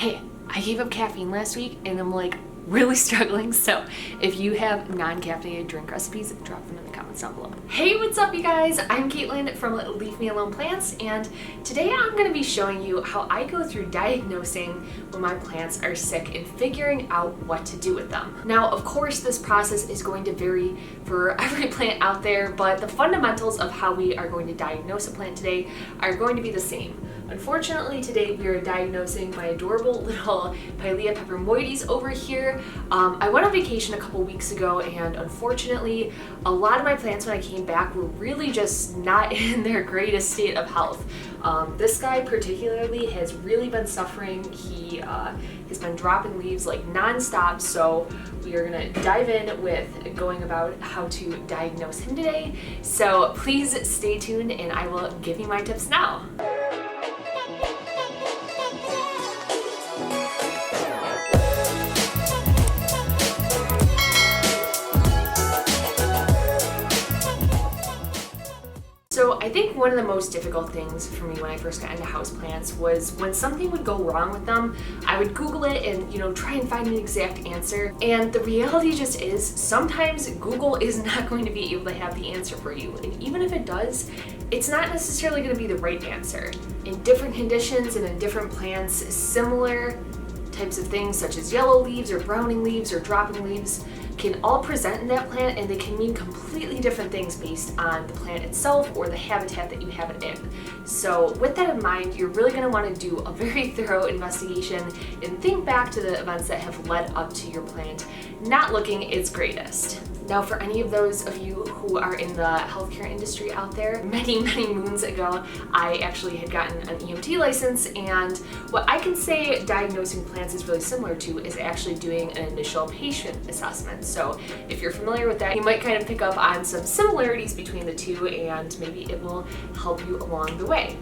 Hey, I gave up caffeine last week and I'm like really struggling, so if you have non-caffeinated drink recipes, drop them in the comments down below. Hey, what's up you guys? I'm Caitlin from Leave Me Alone Plants, and today I'm going to be showing you how I go through diagnosing when my plants are sick and figuring out what to do with them. Now, of course, this process is going to vary for every plant out there, but the fundamentals of how we are going to diagnose a plant today are going to be the same. Unfortunately, today we are diagnosing my adorable little Pilea Peperomioides over here. I went on vacation a couple weeks ago, and unfortunately, a lot of my plants when I came back were really just not in their greatest state of health. This guy particularly has really been suffering. He has been dropping leaves like non-stop, so we are gonna dive in with going about how to diagnose him today. So please stay tuned and I will give you my tips now. So I think one of the most difficult things for me when I first got into houseplants was when something would go wrong with them, I would Google it and try and find an exact answer. And the reality just is sometimes Google is not going to be able to have the answer for you. And even if it does, it's not necessarily going to be the right answer. In different conditions and in different plants, similar types of things such as yellow leaves or browning leaves or dropping leaves can all present in that plant, and they can mean completely different things based on the plant itself or the habitat that you have it in. So with that in mind, you're really going to want to do a very thorough investigation and think back to the events that have led up to your plant not looking its greatest. Now, for any of those of you who are in the healthcare industry out there, many moons ago, I actually had gotten an EMT license, and what I can say diagnosing plants is really similar to is actually doing an initial patient assessment. So if you're familiar with that, you might kind of pick up on some similarities between the two, and maybe it will help you along the way.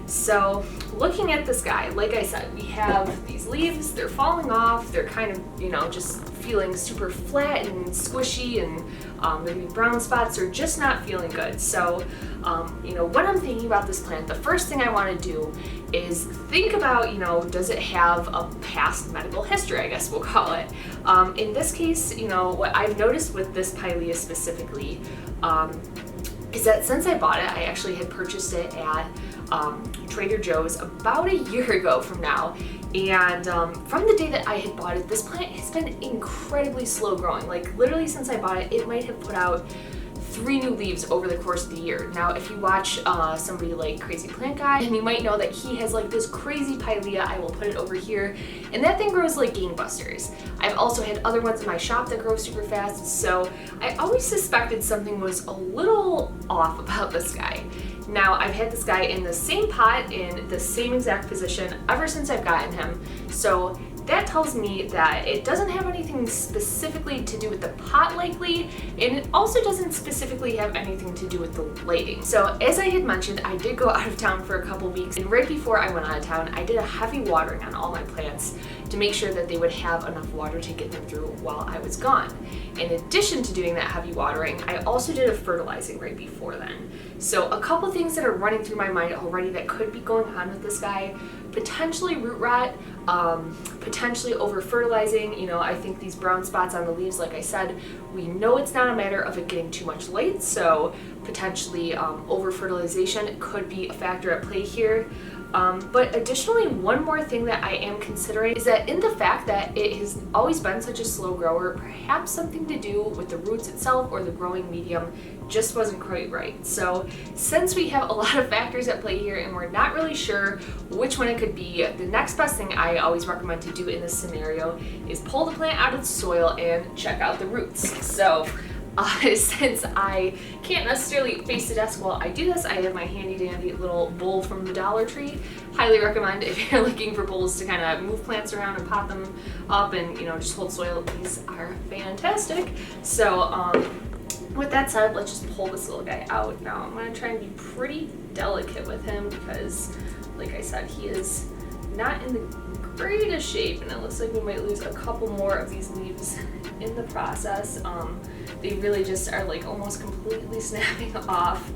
So looking at this guy, like I said, we have these leaves, they're falling off, they're kind of, just feeling super flat and squishy, and maybe brown spots are just not feeling good. So, when I'm thinking about this plant, the first thing I want to do is think about, does it have a past medical history, I guess we'll call it. In this case, what I've noticed with this Pilea specifically is that since I bought it, I actually had purchased it at Trader Joe's about a year ago from now, and from the day that I had bought it, this plant has been incredibly slow growing. Like literally since I bought it, it might have put out 3 new leaves over the course of the year. Now, if you watch somebody like Crazy Plant Guy, and you might know that he has like this crazy Pilea, I will put it over here, and that thing grows like gangbusters. I've also had other ones in my shop that grow super fast, so I always suspected something was a little off about this guy. Now, I've had this guy in the same pot in the same exact position ever since I've gotten him, so that tells me that it doesn't have anything specifically to do with the pot likely, and it also doesn't specifically have anything to do with the lighting. So as I had mentioned, I did go out of town for a couple weeks, and right before I went out of town, I did a heavy watering on all my plants to make sure that they would have enough water to get them through while I was gone. In addition to doing that heavy watering, I also did a fertilizing right before then. So a couple things that are running through my mind already that could be going on with this guy: potentially root rot, potentially over fertilizing. I think these brown spots on the leaves, like I said, we know it's not a matter of it getting too much light, so potentially over fertilization could be a factor at play here. But additionally, one more thing that I am considering is that in the fact that it has always been such a slow grower, perhaps something to do with the roots itself or the growing medium just wasn't quite right. So since we have a lot of factors at play here and we're not really sure which one it could be, the next best thing I always recommend to do in this scenario is pull the plant out of the soil and check out the roots. So since I can't necessarily face the desk while I do this, I have my handy dandy little bowl from the Dollar Tree. Highly recommend if you're looking for bowls to kind of move plants around and pot them up and just hold soil. These are fantastic. So with that said, let's just pull this little guy out. Now I'm going to try and be pretty delicate with him because, like I said, he is not in the greatest shape, and it looks like we might lose a couple more of these leaves in the process. They really just are like almost completely snapping off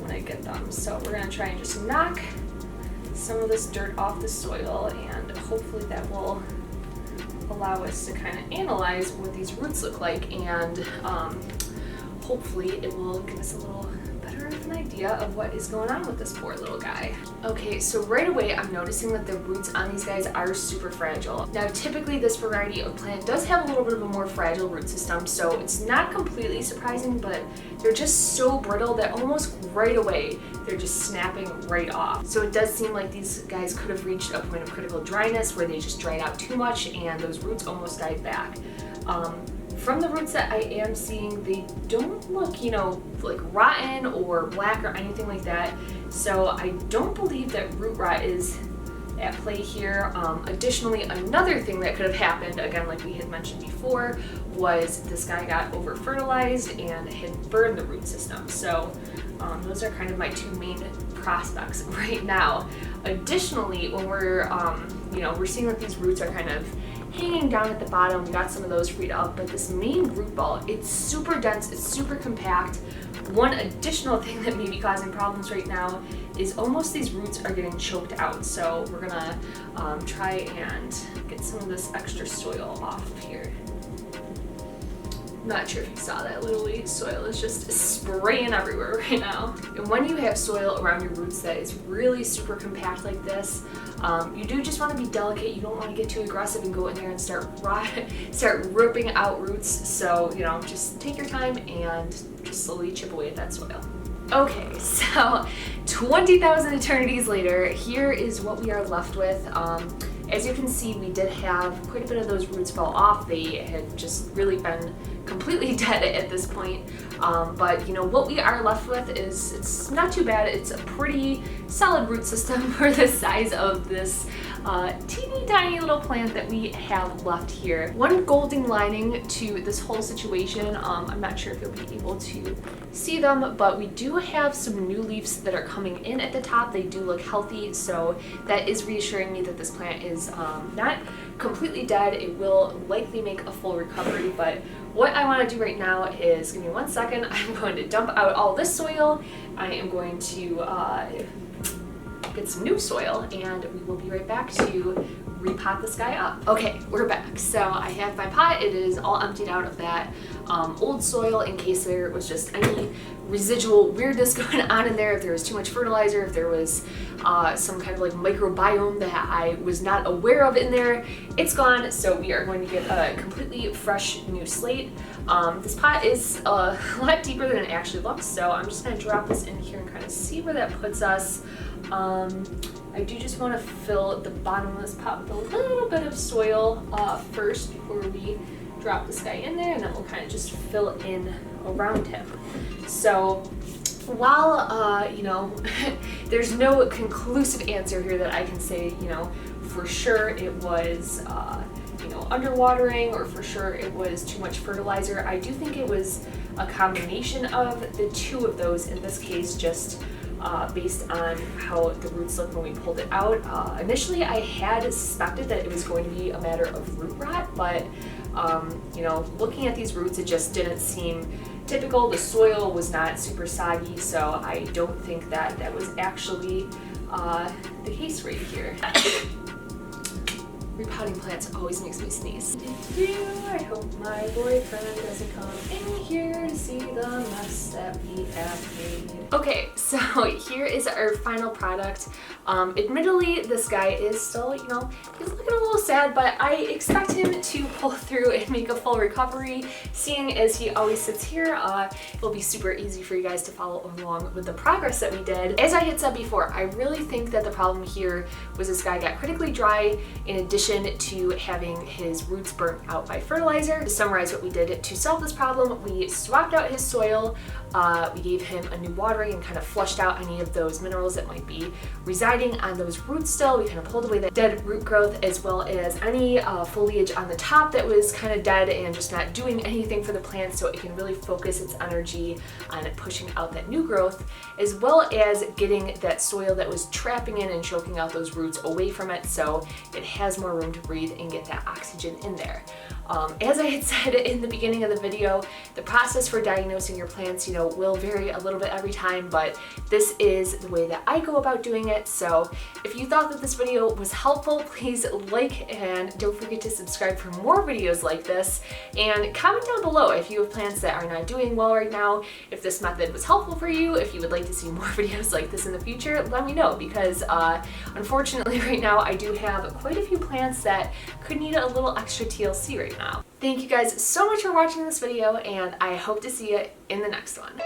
when I get them. So we're gonna try and just knock some of this dirt off the soil, and hopefully that will allow us to kind of analyze what these roots look like, and hopefully it will give us a little better of an idea of what is going on with this poor little guy. Okay, so right away I'm noticing that the roots on these guys are super fragile. Now typically this variety of plant does have a little bit of a more fragile root system, so it's not completely surprising, but they're just so brittle that almost right away they're just snapping right off. So it does seem like these guys could have reached a point of critical dryness where they just dried out too much and those roots almost died back. From the roots that I am seeing, they don't look, you know, like rotten or black or anything like that. So I don't believe that root rot is at play here. Additionally, another thing that could have happened, again, like we had mentioned before, was this guy got over fertilized and had burned the root system. So those are kind of my two main prospects right now. Additionally, when we're, you know, we're seeing that these roots are kind of hanging down at the bottom. We got some of those freed up, but this main root ball, it's super dense, it's super compact. One additional thing that may be causing problems right now is almost these roots are getting choked out. So we're gonna try and get some of this extra soil off of here. Not sure if you saw that, literally soil is just spraying everywhere right now. And when you have soil around your roots that is really super compact like this, you do just want to be delicate. You don't want to get too aggressive and go in there and start ripping out roots. So, you know, just take your time and just slowly chip away at that soil. Okay, so 20,000 eternities later, here is what we are left with. As you can see, we did have quite a bit of those roots fall off. They had just really been completely dead at this point. But you know, what we are left with is, it's not too bad. It's a pretty solid root system for the size of this teeny tiny little plant that we have left here. One golden lining to this whole situation, I'm not sure if you'll be able to see them, but we do have some new leaves that are coming in at the top. They do look healthy, so that is reassuring me that this plant is not completely dead. It will likely make a full recovery, but what I want to do right now is, give me 1 second, I'm going to dump out all this soil. I am going to get some new soil, and we will be right back to repot this guy up. Okay, we're back. So I have my pot. It is all emptied out of that old soil in case there was just any residual weirdness going on in there, if there was too much fertilizer, if there was some kind of like microbiome that I was not aware of in there. It's gone, so we are going to get a completely fresh new slate. This pot is a lot deeper than it actually looks, so I'm just going to drop this in here and kind of see where that puts us. I do just want to fill the bottom of this pot with a little bit of soil first before we drop this guy in there, and then we'll kind of just fill in around him. So while, you know, there's no conclusive answer here that I can say, you know, for sure it was, you know, underwatering, or for sure it was too much fertilizer, I do think it was a combination of the two of those in this case, just based on how the roots look when we pulled it out. Initially I had suspected that it was going to be a matter of root rot, but you know, looking at these roots, it just didn't seem typical. The soil was not super soggy, so I don't think that that was actually the case right here. Repotting plants always makes me sneeze. I hope my boyfriend doesn't come in here to see the mess that we have made. Okay, so here is our final product. Admittedly, this guy is still, you know, he's looking a little sad, but I expect him to pull through and make a full recovery. Seeing as he always sits here, it'll be super easy for you guys to follow along with the progress that we did. As I had said before, I really think that the problem here was this guy got critically dry in addition to having his roots burnt out by fertilizer. To summarize what we did to solve this problem, we swapped out his soil, we gave him a new watering and kind of flushed out any of those minerals that might be residing on those roots still. We kind of pulled away that dead root growth, as well as any foliage on the top that was kind of dead and just not doing anything for the plant, so it can really focus its energy on pushing out that new growth, as well as getting that soil that was trapping in and choking out those roots away from it, so it has more room to breathe and get that oxygen in there. As I had said in the beginning of the video, the process for diagnosing your plants, will vary a little bit every time, but this is the way that I go about doing it. So if you thought that this video was helpful, please like and don't forget to subscribe for more videos like this, and comment down below if you have plants that are not doing well right now, if this method was helpful for you, if you would like to see more videos like this in the future. Let me know, because unfortunately right now I do have quite a few plants that could need a little extra TLC right now. Thank you guys so much for watching this video, and I hope to see you in the next one.